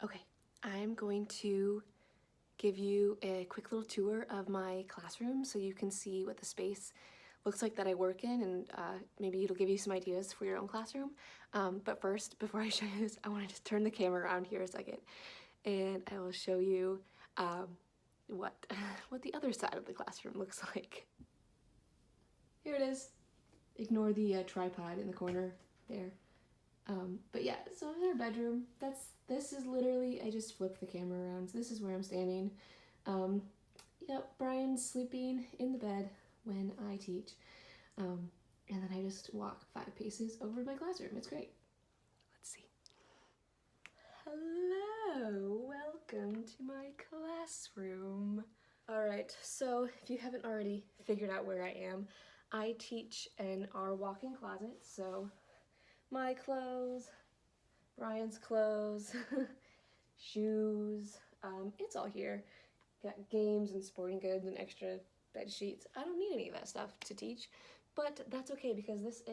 Okay, I'm going to give you a quick little tour of my classroom so you can see what the space looks like that I work in, and maybe it'll give you some ideas for your own classroom. But first, before I show you this, I want to just turn the camera around here a second, and I will show you what the other side of the classroom looks like. Here it is. Ignore the tripod in the corner there. But yeah, so in our bedroom, this is literally, I just flip the camera around, so this is where I'm standing. Yep, Brian's sleeping in the bed when I teach. And then I just walk 5 paces over to my classroom. It's great. Let's see. Hello, welcome to my classroom. All right, so if you haven't already figured out where I am, I teach in our walk-in closet, so my clothes, Brian's clothes, shoes, it's all here. Got games and sporting goods and extra bed sheets. I don't need any of that stuff to teach, but that's okay because this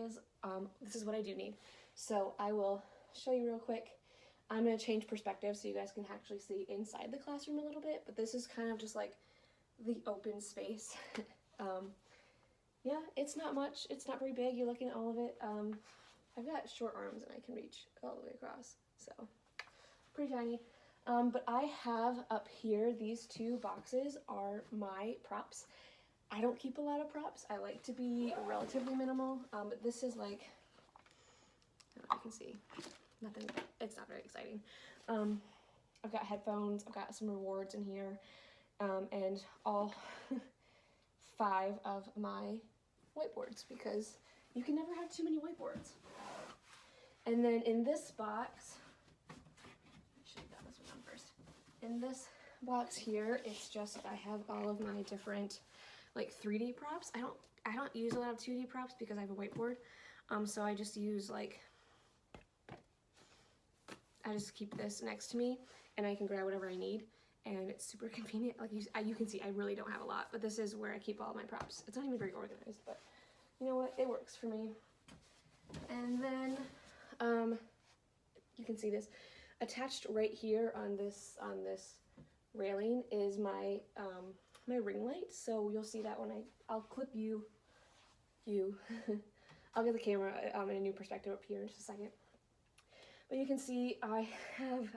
is what I do need. So I will show you real quick. I'm gonna change perspective so you guys can actually see inside the classroom a little bit, but this is kind of just like the open space. Yeah, it's not much, it's not very big, you're looking at all of it. I've got short arms and I can reach all the way across, so pretty tiny. But I have up here, these 2 boxes are my props. I don't keep a lot of props. I like to be relatively minimal, but this is like, I don't know if you can see, nothing, it's not very exciting. I've got headphones, I've got some rewards in here, and all 5 of my whiteboards because you can never have too many whiteboards. And then in this box, I should have done this one first. In this box here, it's just I have all of my different like 3D props. I don't use a lot of 2D props because I have a whiteboard. So I just use like, I just keep this next to me and I can grab whatever I need, and it's super convenient. Like you can see, I really don't have a lot, but this is where I keep all my props. It's not even very organized, but you know what, it works for me. And then you can see this attached right here on this railing is my my ring light. So you'll see that when I'll clip you I'll get the camera in a new perspective up here in just a second. But you can see I have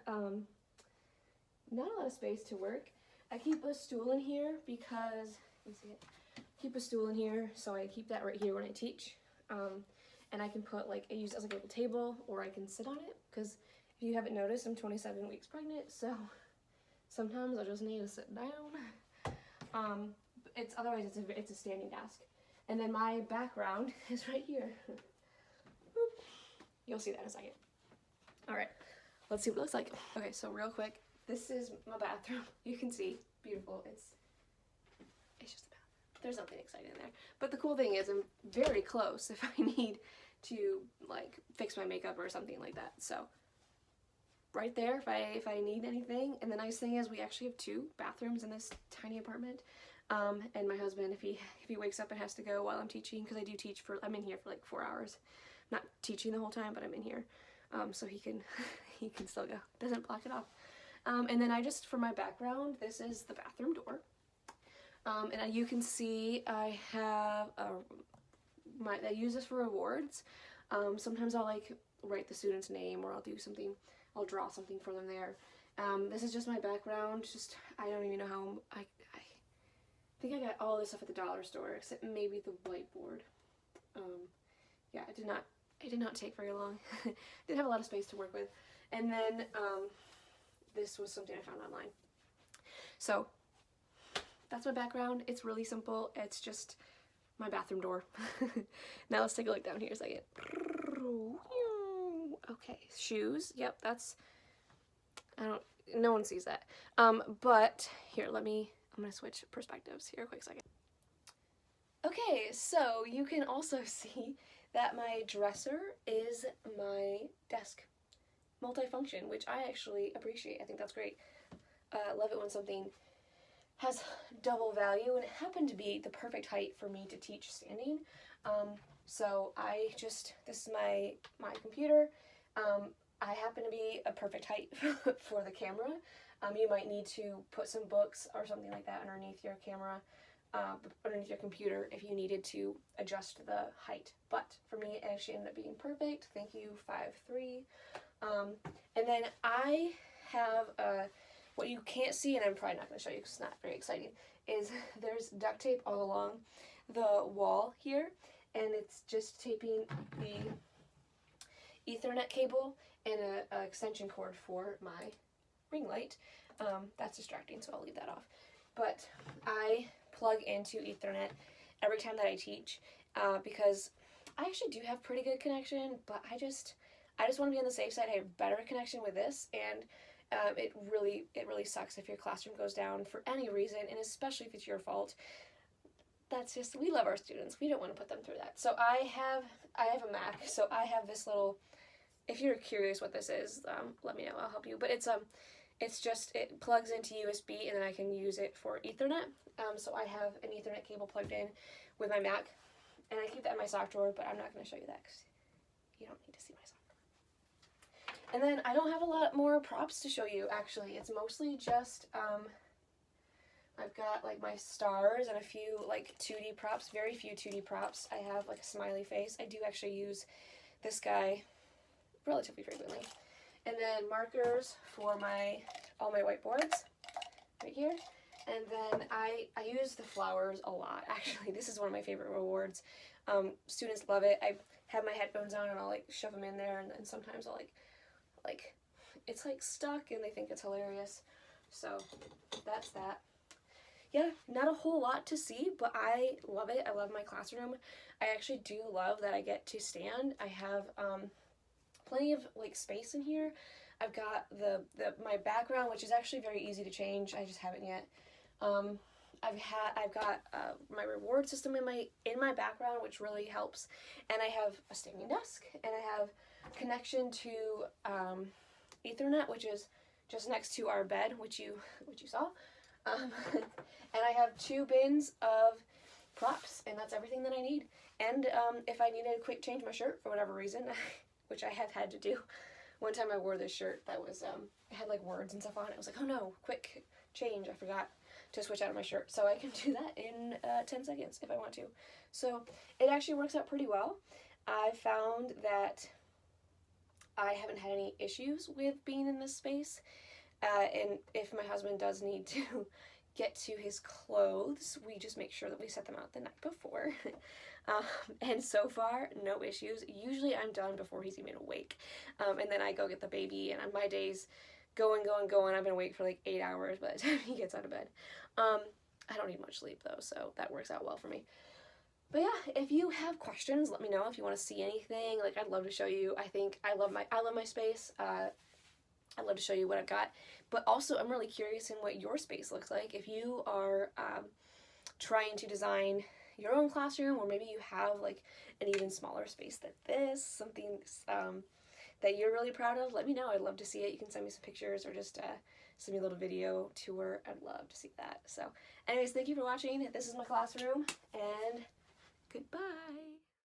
not a lot of space to work. I keep a stool in here because you see it. Keep a stool in here, so I keep that right here when I teach. And I can put like, I use it as like a little table, or I can sit on it, because if you haven't noticed, I'm 27 weeks pregnant, so sometimes I just need to sit down. Otherwise it's a standing desk. And then my background is right here. You'll see that in a second. All right, let's see what it looks like. Okay, so real quick, this is my bathroom. You can see, beautiful. It's just a bathroom. There's nothing exciting in there. But the cool thing is I'm very close if I need to like fix my makeup or something like that. So right there if I need anything. And the nice thing is we actually have 2 bathrooms in this tiny apartment. And my husband, if he wakes up and has to go while I'm teaching, because I do teach I'm in here for like 4 hours. I'm not teaching the whole time, but I'm in here. So he can still go. Doesn't block it off. And then for my background, this is the bathroom door. And you can see I have I use this for rewards. Sometimes I'll like write the student's name, or I'll draw something for them there. This is just my background. I don't even know how, I think I got all this stuff at the dollar store, except maybe the whiteboard. Yeah, it did not take very long. Didn't have a lot of space to work with. And then this was something I found online. So that's my background. It's really simple. It's just my bathroom door. Now let's take a look down here a second. Okay, shoes. Yep, no one sees that. But here, I'm gonna switch perspectives here a quick second. Okay, so you can also see that my dresser is my desk. Multifunction, which I actually appreciate. I think that's great. Love it when something has double value, and it happened to be the perfect height for me to teach standing. So this is my computer. I happen to be a perfect height for the camera. You might need to put some books or something like that underneath your camera, underneath your computer if you needed to adjust the height. But for me, it actually ended up being perfect. Thank you, 5'3". And then I have what you can't see, and I'm probably not going to show you because it's not very exciting, is there's duct tape all along the wall here, and it's just taping the Ethernet cable and a extension cord for my ring light. That's distracting, so I'll leave that off. But I plug into Ethernet every time that I teach because I actually do have pretty good connection, but I just want to be on the safe side. I have better connection with this, and it really sucks if your classroom goes down for any reason, and especially if it's your fault. That's just, we love our students. We don't want to put them through that. So I have a Mac, so I have this little, if you're curious what this is, let me know, I'll help you. But it's just, it plugs into USB, and then I can use it for Ethernet. So I have an Ethernet cable plugged in with my Mac, and I keep that in my sock drawer, but I'm not going to show you that because you don't need to see my sock drawer. And then I don't have a lot more props to show you, actually. It's mostly just, I've got like my stars and a few like 2D props, very few 2D props. I have like a smiley face. I do actually use this guy relatively frequently. And then markers for all my whiteboards right here. And then I use the flowers a lot. Actually, this is one of my favorite rewards. Students love it. I have my headphones on and I'll like shove them in there, and then sometimes I'll like it's like stuck and they think it's hilarious. So that's that. Yeah, not a whole lot to see, but I love it. I love my classroom. I actually do love that I get to stand. I have plenty of like space in here. I've got my background, which is actually very easy to change. I just haven't yet. I've got my reward system in my background, which really helps. And I have a standing desk, and I have connection to Ethernet, which is just next to our bed, which you saw. And I have 2 bins of props, and that's everything that I need. And if I needed to quick change my shirt for whatever reason, which I have had to do. One time I wore this shirt that was, it had like words and stuff on it. I was like, oh no, quick change. I forgot to switch out of my shirt. So I can do that in 10 seconds if I want to. So it actually works out pretty well. I found that I haven't had any issues with being in this space. And if my husband does need to get to his clothes, we just make sure that we set them out the night before. And so far, no issues. Usually I'm done before he's even awake. And then I go get the baby, and on my days, going. I've been awake for like 8 hours by the time he gets out of bed. I don't need much sleep though, so that works out well for me. But yeah, if you have questions, let me know. If you want to see anything, like I'd love to show you. I love my space. I'd love to show you what I've got. But also, I'm really curious in what your space looks like. If you are trying to design your own classroom, or maybe you have like an even smaller space than this, something that you're really proud of, let me know. I'd love to see it. You can send me some pictures, or just send me a little video tour. I'd love to see that. So anyways, thank you for watching. This is my classroom, and goodbye.